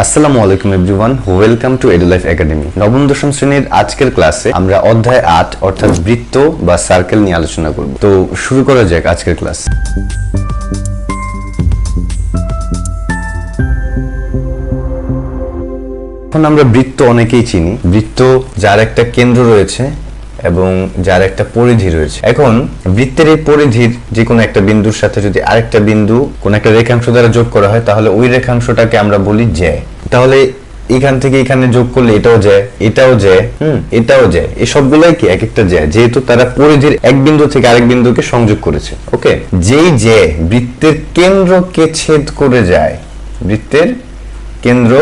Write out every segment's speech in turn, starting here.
আসসালামু আলাইকুম everyone, welcome to এডুলাইফ academy. নবম দশম শ্রেণীর আজকের ক্লাসে আমরা অধ্যায় 8 অর্থাৎ বৃত্ত বা সার্কেল নিয়ে আলোচনা করব। তো শুরু করা যাক আজকের ক্লাস। এখন আমরা বৃত্ত অনেকেই চিনি। বৃত্ত যার একটা কেন্দ্র রয়েছে এবং যার একটা পরিধি রয়েছে। এখন বৃত্তের এই পরিধির যে কোনো একটা বিন্দুর সাথে যদি আরেকটা বিন্দু কোন একটা রেখাংশ দ্বারা যোগ করা হয় তাহলে ওই রেখাংশটাকে আমরা বলি জ্যা। তাহলে এখান থেকে এখানে যোগ করলে এটাও জ্যা, এটাও জ্যা, এটাও জ্যা, এই সবগুলাই কি এক একটা জ্যা, যেহেতু তারা পরিধির এক বিন্দু থেকে আরেক বিন্দুকে সংযোগ করেছে। ওকে, যেই জ্যা বৃত্তের কেন্দ্রকে ছেদ করে যায়, বৃত্তের কেন্দ্র,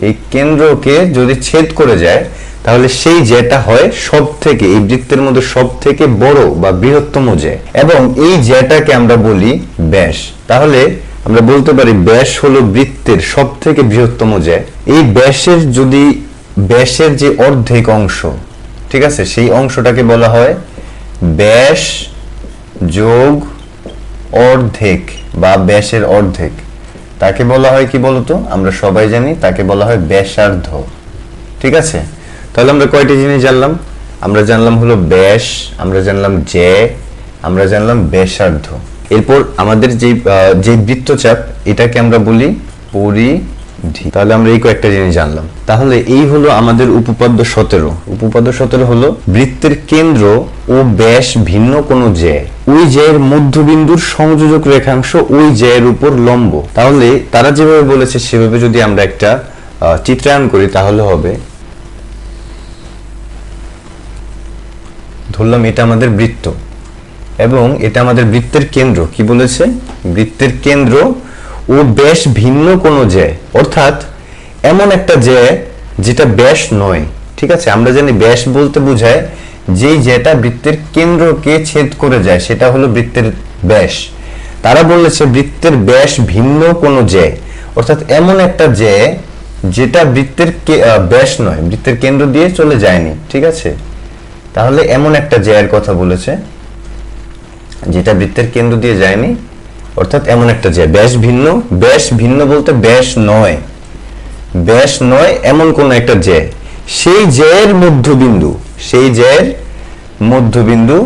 এই কেন্দ্রকে যদি ছেদ করে যায় তাহলে সেই জ্যাটা হয় সব থেকে, এই বৃত্তের মধ্যে সব থেকে বড় বা বৃহত্তম জ্যা, এবং এই জ্যাটাকে আমরা বলি ব্যাস। তাহলে আমরা বলতে পারি ব্যাস হলো বৃত্তের সব থেকে বৃহত্তম জ্যা। এই ব্যাসের যদি ব্যাসের যে অর্ধেক অংশ, ঠিক আছে, সেই অংশটাকে বলা হয় ব্যাস যোগ অর্ধেক বা ব্যাসের অর্ধেক। তাকে বলা হয় কি বলতো, আমরা সবাই জানি তাকে বলা হয় ব্যাসার্ধ। ঠিক আছে, তাহলে আমরা কয়টি জিনিস জানলাম? আমরা জানলাম হলো ব্যাস, আমরা জানলাম জ্যা, আমরা জানলাম ব্যাসার্ধ। এরপর আমাদের যে বৃত্তচাপ এটাকে আমরা বলি পরিধি। তাহলে আমরা এই কয়েকটা জিনিস জানলাম। তাহলে এই হলো আমাদের উপপাদ্য 17। উপপাদ্য 17 হলো বৃত্তের কেন্দ্র ও ব্যাস ভিন্ন কোন জ্যা, ওই জ্যায়ের মধ্যবিন্দুর সংযোজক রেখাংশ ওই জ্যায়ের উপর লম্ব। তাহলে তারা যেভাবে বলেছে সেভাবে যদি আমরা একটা চিত্রায়ন করি তাহলে হবে, ধরলাম এটা আমাদের বৃত্ত এবং এটা আমাদের বৃত্তের কেন্দ্র। কি বলেছে? বৃত্তের কেন্দ্র ও ব্যাস ভিন্ন কোন জ্যা, অর্থাৎ এমন একটা জ্যা যেটা ব্যাস নয়। ঠিক আছে, আমরা জানি ব্যাস বলতে বোঝায় যেই জ্যাটা বৃত্তের কেন্দ্রকে ছেদ করে যায় সেটা হলো বৃত্তের ব্যাস। তারা বলেছে বৃত্তের ব্যাস ভিন্ন কোন জ্যা, অর্থাৎ এমন একটা জ্যা যেটা বৃত্তের ব্যাস নয়, বৃত্তের কেন্দ্র দিয়ে চলে যায়নি। ঠিক আছে, তাহলে এমন একটা জ্যায়ের কথা বলেছে যেটা বৃত্তের কেন্দ্র দিয়ে যায়নি, অর্থাৎ এমন একটা জ্যা ব্যাস ভিন্ন। ব্যাস ভিন্ন বলতে ব্যাস নয়, ব্যাস নয় এমন কোন একটা জ্যা, সেই জ্যায়ের মধ্যবিন্দু, সেই জ্যায়ের মধ্যবিন্দু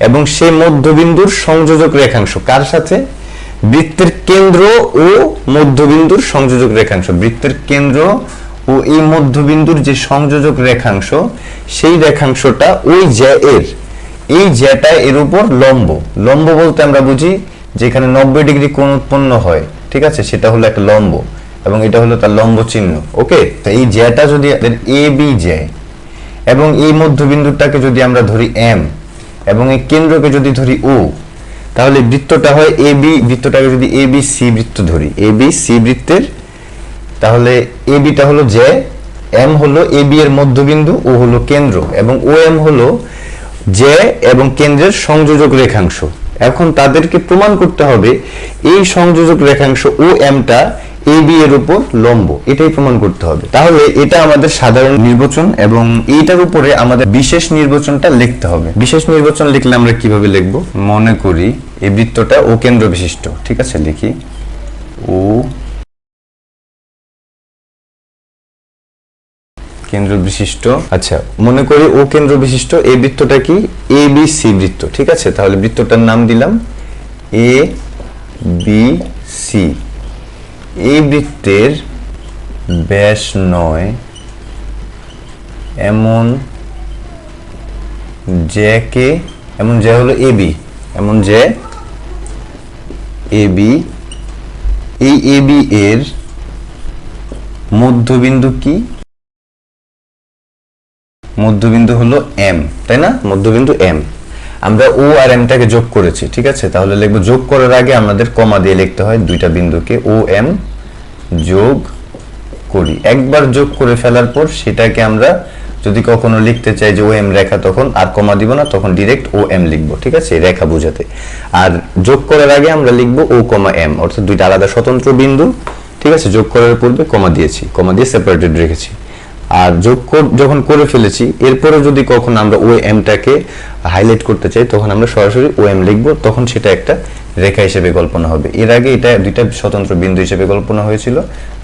এবং সেই মধ্যবিন্দুর সংযোজক রেখাংশ কার সাথে? বৃত্তের কেন্দ্র ও মধ্যবিন্দুর সংযোজক রেখাংশ। বৃত্তের কেন্দ্র ও এই মধ্যবিন্দুর যে সংযোজক রেখাংশ, সেই রেখাংশটা ওই জ্যা এর, এই জ্যাটা এর উপর লম্ব। লম্ব বলতে আমরা বুঝি যেখানে 90 ডিগ্রি কোণ উৎপন্ন হয়, ঠিক আছে, সেটা হলো একটা লম্ব এবং এটা হলো তার লম্ব চিহ্ন। ওকে, এই জ্যাটা যদি এ বি জ্যা এবং এই মধ্যবিন্দুটাকে যদি আমরা ধরি এম এবং এই কেন্দ্রকে যদি ধরি ও, তাহলে বৃত্তটা হয় এ বি। বৃত্তটাকে যদি এ বি সি বৃত্ত ধরি, এ বি সি বৃত্তের, তাহলে এ বিটা হলো জ্যা, এম হলো এ বি এর মধ্যবিন্দু, ও হলো কেন্দ্র এবং ও এম হলো জ্যা এবং কেন্দ্রের সংযোজক রেখাংশ। এখন তাদেরকে প্রমাণ করতে হবে এই সংযোজক রেখাংশ ও এমটা এ বি এর উপর লম্ব, এটাই প্রমাণ করতে হবে। তাহলে এটা আমাদের সাধারণ নির্বাচন এবং এইটার উপরে আমাদের বিশেষ নির্বাচনটা লিখতে হবে। বিশেষ নির্বাচন লিখলে আমরা কিভাবে লিখব? মনে করি এই বৃত্তটা ও কেন্দ্র বিশিষ্ট। ঠিক আছে, লিখি ও কেন্দ্র বিশিষ্ট। আচ্ছা, মনে করি ও কেন্দ্র বিশিষ্ট এই বৃত্তটা কি? এ বি সি বৃত্ত। ঠিক আছে, তাহলে বৃত্তটার নাম দিলাম এ বি সি। এই বৃত্তের ব্যাস নয় এমন জ্যাকে, এমন জ্যা হলো এ বি, এমন জ্যা এ বি, এই এ বি এর মধ্যবিন্দু কি? মধ্যবিন্দু হলো এম, তাই না? মধ্যবিন্দু এম। আমরা ও আর এমটাকে যোগ করেছি। ঠিক আছে, তাহলে লিখবো যোগ করার আগে আমাদের কমা দিয়ে লিখতে হয় দুইটা বিন্দুকে ও এম যোগ করি। একবার যোগ করে ফেলার পর সেটাকে আমরা যদি কখনো লিখতে চাই যে ও এম রেখা, তখন আর কমা দিব না, তখন ডিরেক্ট ও এম লিখবো। ঠিক আছে, রেখা বোঝাতে। আর যোগ করার আগে আমরা লিখবো ও কমা এম, অর্থাৎ দুইটা আলাদা স্বতন্ত্র বিন্দু। ঠিক আছে, যোগ করার পূর্বে কমা দিয়েছি, কমা দিয়ে সেপারেটেড রেখেছি। আর যোগ যখন করে ফেলেছি, এরপরে যদি কখন আমরা ও এমটাকে হাইলাইট করতে চাই তখন আমরা সরাসরি ও এম লিখবো, তখন সেটা একটা রেখা হিসেবে কল্পনা হবে। এর আগে এটা দুইটা স্বতন্ত্র বিন্দু হিসেবে কল্পনা হয়েছিল,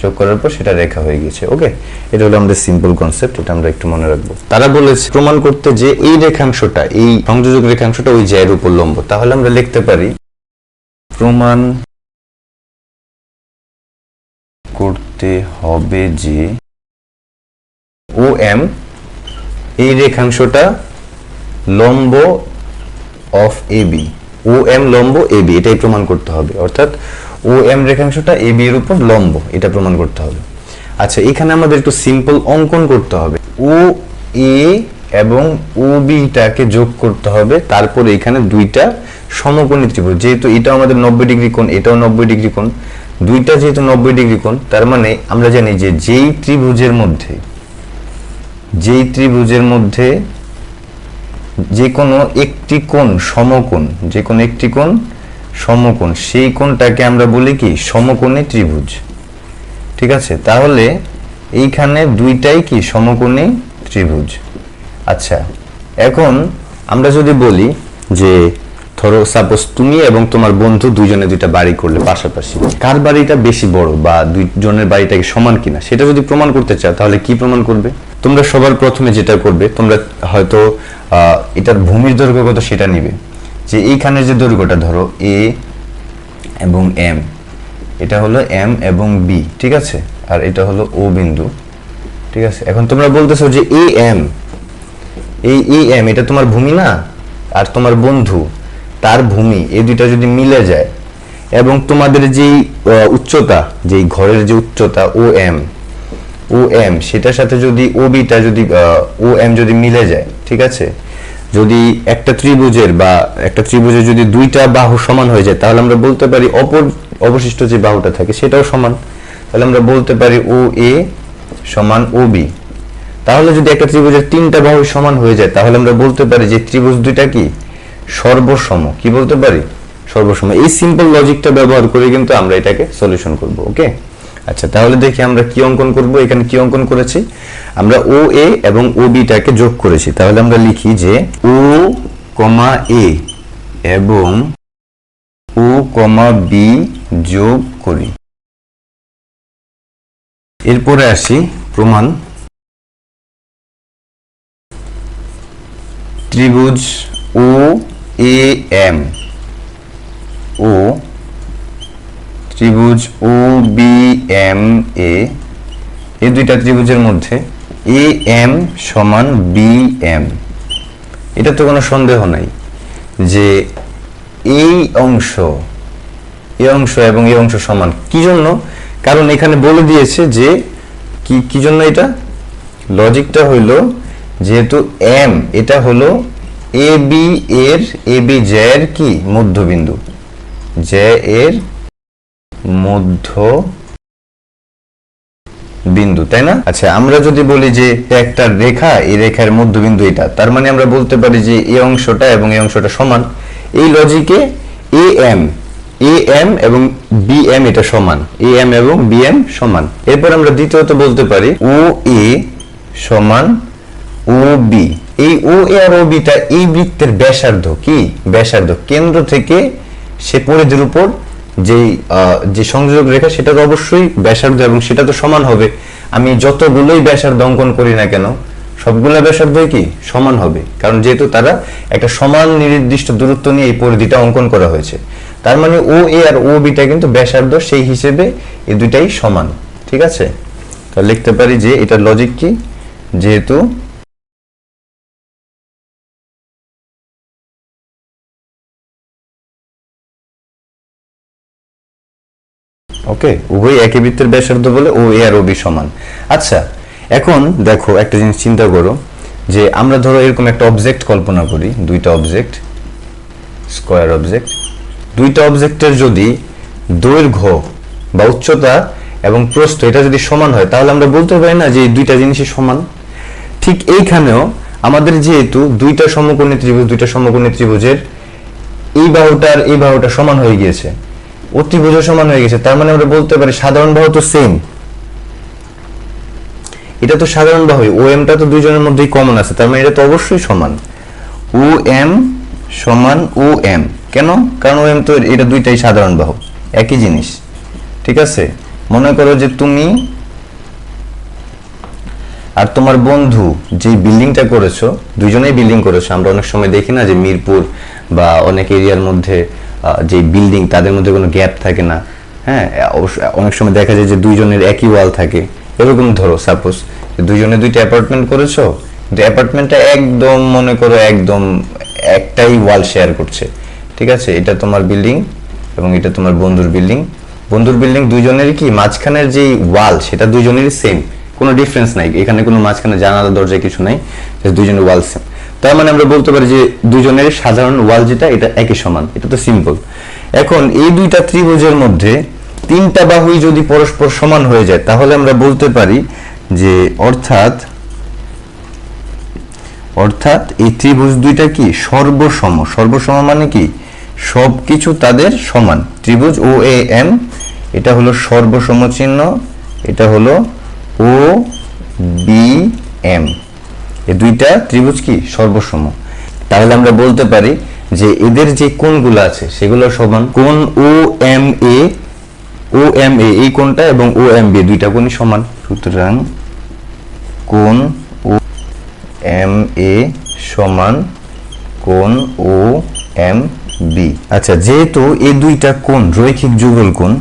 যোগ করার পর সেটা রেখা হয়ে গেছে। ওকে, এটা হলো আমাদের সিম্পল কনসেপ্ট, এটা আমরা একটু মনে রাখবো। তারা বলেছে প্রমাণ করতে যে এই রেখাংশটা, এই সংযোজক রেখাংশটা ওই জ্যায়ের উপর লম্ব। তাহলে আমরা লিখতে পারি প্রমাণ করতে হবে যে OM এই রেখাংশটা লম্ব অফ AB, OM লম্ব AB, এটাই প্রমাণ করতে হবে। অর্থাৎ OM রেখাংশটা AB এর উপর লম্ব, এটা প্রমাণ করতে হবে। আচ্ছা, এখানে আমাদের একটু সিম্পল অঙ্কন করতে হবে। OA এবং OB টাকে যোগ করতে হবে, তারপরে এখানে দুইটা সমকোণী ত্রিভুজ, যেহেতু এটা আমাদের 90 ডিগ্রি কোণ, এটাও 90 ডিগ্রি কোণ, দুইটা যেহেতু 90 ডিগ্রি কোণ, তার মানে আমরা জানি যে যেই ত্রিভুজের মধ্যে যে কোনো একটি কোণ সমকোণ, যে কোনো একটি কোণ সমকোণ, সেই কোণটাকে আমরা বলি কি সমকোণী ত্রিভুজ। ঠিক আছে, তাহলে এইখানে দুইটাই কি সমকোণী ত্রিভুজ। আচ্ছা, এখন আমরা যদি বলি যে ধরো সাপোজ তুমি এবং তোমার বন্ধু দুইজনে দুইটা বাড়ি করলে পাশাপাশি, কার বাড়িটা বেশি বড় বা দুইজনের বাড়িটা কি সমান কিনা সেটা যদি প্রমাণ করতে চাও, তাহলে কি প্রমাণ করবে? তোমরা সবার প্রথমে যেটা করবে, তোমরা হয়তো এটার ভূমির দৈর্ঘ্য কত সেটা নিবে, যে এইখানে যে দৈর্ঘ্যটা ধরো A এবং M, এটা হলো M এবং B, ঠিক আছে, আর এটা হলো O বিন্দু। ঠিক আছে, এখন তোমরা বলতেছো যে AM, এই AM এটা তোমার ভূমি না, আর তোমার বন্ধু তার ভূমি, এই দুইটা যদি মিলে যায় এবং তোমাদের যেই উচ্চতা, যেই ঘরের যে উচ্চতা OM সেটার সাথে যদি OBটা যদি OM যদি মিলে যায়, ঠিক আছে, যদি একটা ত্রিভুজের যদি দুইটা বাহু সমান হয়ে যায়, তাহলে আমরা বলতে পারি অবশিষ্ট যে বাহুটা থাকে সেটাও সমান। তাহলে আমরা বলতে পারি OA সমান OB। তাহলে যদি একটা ত্রিভুজের তিনটা বাহু সমান হয়ে যায়, তাহলে আমরা বলতে পারি যে ত্রিভুজ দুইটা কি সর্বসম। কি বলতে পারি? সর্বসম। এই সিম্পল লজিকটা ব্যবহার করে কিন্তু আমরা এটাকে সলিউশন করব। ওকে, আচ্ছা, তাহলে দেখি আমরা কি অঙ্কন করব। এখানে কি অঙ্কন করেছি? আমরা OA এবং OB টাকে যোগ করেছি। তাহলে আমরা লিখি যে O,A এবং O,B যোগ করি। এরপরে আসি প্রমাণ। ত্রিভুজ OAM ও ত্রিভুজ OBMA, এই দুইটা ত্রিভুজের মধ্যে AM সমান BM। এটা তো কোনো সন্দেহ নাই যে এই অংশ এবং এই অংশ সমান। কি জন্য? কারণ এখানে বলে দিয়েছে যে কি জন্য এটা, লজিকটা হইল যেহেতু M এটা হলো AB এর কি মধ্যবিন্দু, এর মধ্য বিন্দু, তাই না? আচ্ছা, আমরা যদি বলি যে একটা রেখা, এই রেখার মধ্যবিন্দু এটা, তার মানে আমরা বলতে পারি যে এই অংশটা এবং এই অংশটা সমান। এই লজিকে AM এবং BM এটা সমান, AM এবং BM সমান। এরপর আমরা দ্বিতীয়ত বলতে পারি OA সমান OB। এই OA আর OB টা এই বৃত্তের ব্যাসার্ধ, কি ব্যাসার্ধ, কেন্দ্র থেকে সে পরিধির উপর যে সংযোজক রেখা সেটার অবশ্যই ব্যাসার্ধ এবং সেটা তো সমান হবে। আমি যতগুলোই ব্যাসার্ধ অঙ্কন করি না কেন, সবগুলা ব্যাসার্ধই কি সমান হবে, কারণ যেহেতু তারা একটা সমান নির্দিষ্ট দূরত্ব নিয়ে এই পরিধিটা অঙ্কন করা হয়েছে। তার মানে OA আর OB টা কিন্তু ব্যাসার্ধ, সেই হিসেবে এই দুইটাই সমান। ঠিক আছে, তাহলে লিখতে পারি যে এটার লজিক কি, যেহেতু ওকে উভয় একই বৃত্তের ব্যাসার্ধ বলে OA আর OB সমান। আচ্ছা, এখন দেখো একটা জিনিস চিন্তা করো, যে আমরা ধরো এরকম একটা অবজেক্ট কল্পনা করি, দুইটা অবজেক্ট, স্কয়ার অবজেক্ট, দুইটা অবজেক্টের যদি দৈর্ঘ্য বা উচ্চতা এবং প্রস্থ এটা যদি সমান হয়, তাহলে আমরা বলতে পারি না যে এই দুইটা জিনিসই সমান। ঠিক এইখানেও আমাদের যেহেতু দুইটা সমকোণী ত্রিভুজের এই বাহুটা সমান হয়ে গিয়েছে, অতিভুজও সমান হয়ে গেছে, তার মানে আমরা বলতে পারি সাধারণ বাহু তো সেম, এটা তো সাধারণ বাহু, OM টা তো দুইজনের মধ্যেই কমন আছে, তার মানে এটা তো অবশ্যই সমান। OM সমান OM। কেন? কারণ OM তো এটা দুইটাই সাধারণ বাহু, একই জিনিস। ঠিক আছে, মনে করো যে তুমি আর তোমার বন্ধু যে বিল্ডিংটা করেছো, দুইজনেই বিল্ডিং করেছো। আমরা অনেক সময় দেখি না যে মিরপুর বা অনেক এরিয়ার মধ্যে যে বিল্ডিং তাদের মধ্যে কোনো গ্যাপ থাকে না। হ্যাঁ, অনেক সময় দেখা যায় যে দুইজনের একই ওয়াল থাকে। এরকম ধরো সাপোজ দুইজনে দুইটা অ্যাপার্টমেন্ট করেছো, কিন্তু অ্যাপার্টমেন্টটা একদম মনে করো একদম একটাই ওয়াল শেয়ার করছে। ঠিক আছে, এটা তোমার বিল্ডিং এবং এটা তোমার বন্ধুর বিল্ডিং। বন্ধুর বিল্ডিং দুইজনেরই কি মাঝখানের যে ওয়াল সেটা দুইজনেরই সেম, কোনো ডিফারেন্স নাই, এখানে কোনো মাঝখানে জানালা দরজা কিছু নাই, দুইজনের ওয়াল সেম। তার মানে আমরা বলতে পারি যে দুইজনের সাধারণ ওয়াল যেটা এটা একই সমান। এটা তো সিম্পল। এখন এই দুইটা ত্রিভুজের মধ্যে তিনটা বাহুই যদি পরস্পর সমান হয়ে যায় তাহলে আমরা বলতে পারি যে অর্থাৎ এই ত্রিভুজ দুইটা কি সর্বসম। সর্বসম মানে কি সবকিছু তাদের সমান। ত্রিভুজ OAM এটা হলো সর্বসম চিহ্ন, এটা হলো OBM, এই দুইটা ত্রিভুজ কি সর্বসম। তাহলে আমরা বলতে পারি যে এদের যে কোণগুলো আছে সেগুলো সমান। কোণ OMA এই কোণটা এবং OMB দুইটা কোণই সমান। সুতরাং কোণ OMA সমান কোণ OMB। আচ্ছা, যেহেতু এই দুইটা কোণ রৈখিক যুগল কোণ,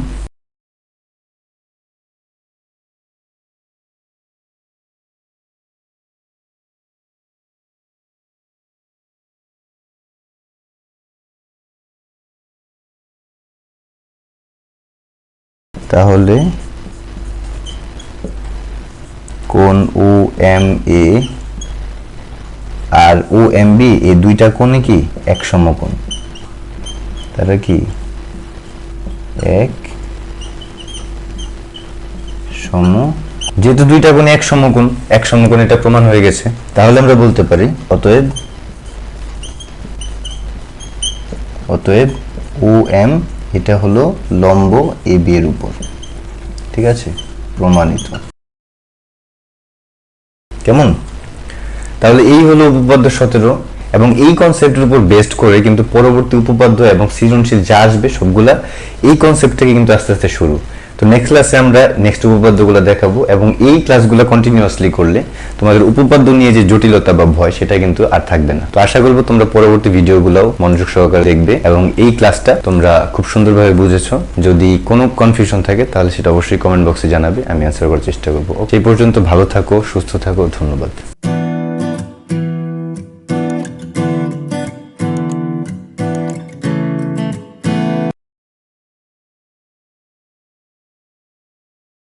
তাহলে কোণ OMA আর OMB এই দুইটা কোণে কি এক সমকোণ। তারা কি এক সম, যেহেতু দুইটা কোণে এক সমকোণ এটা প্রমাণ হয়ে গেছে। তাহলে আমরা বলতে পারি অতএব OM এটা হলো লম্ব AB এর উপর। ঠিক আছে, প্রমাণিত। কেমন? তাহলে এই হলো উপপাদ্য 17 এবং এই কনসেপ্টের উপর বেস্ট করে কিন্তু পরবর্তী উপপাদ্য এবং সৃজনশীল যা আসবে সবগুলা এই কনসেপ্ট থেকে কিন্তু আস্তে আস্তে শুরু। তো নেক্সট ক্লাসে আমরা নেক্সট উপপাদ্যগুলো দেখাবো এবং এই ক্লাসগুলো কন্টিনিউয়াসলি করলে তোমাদের উপপাদ্য নিয়ে যে জটিলতা বা ভয় সেটা কিন্তু আর থাকবে না। তো আশা করবো তোমরা পরবর্তী ভিডিওগুলোও মনোযোগ সহকারে দেখবে এবং এই ক্লাসটা তোমরা খুব সুন্দরভাবে বুঝেছো। যদি কোনো কনফিউশন থাকে তাহলে সেটা অবশ্যই কমেন্ট বক্সে জানাবে, আমি অ্যান্সার করার চেষ্টা করবো। সেই পর্যন্ত ভালো থাকো, সুস্থ থাকো, ধন্যবাদ।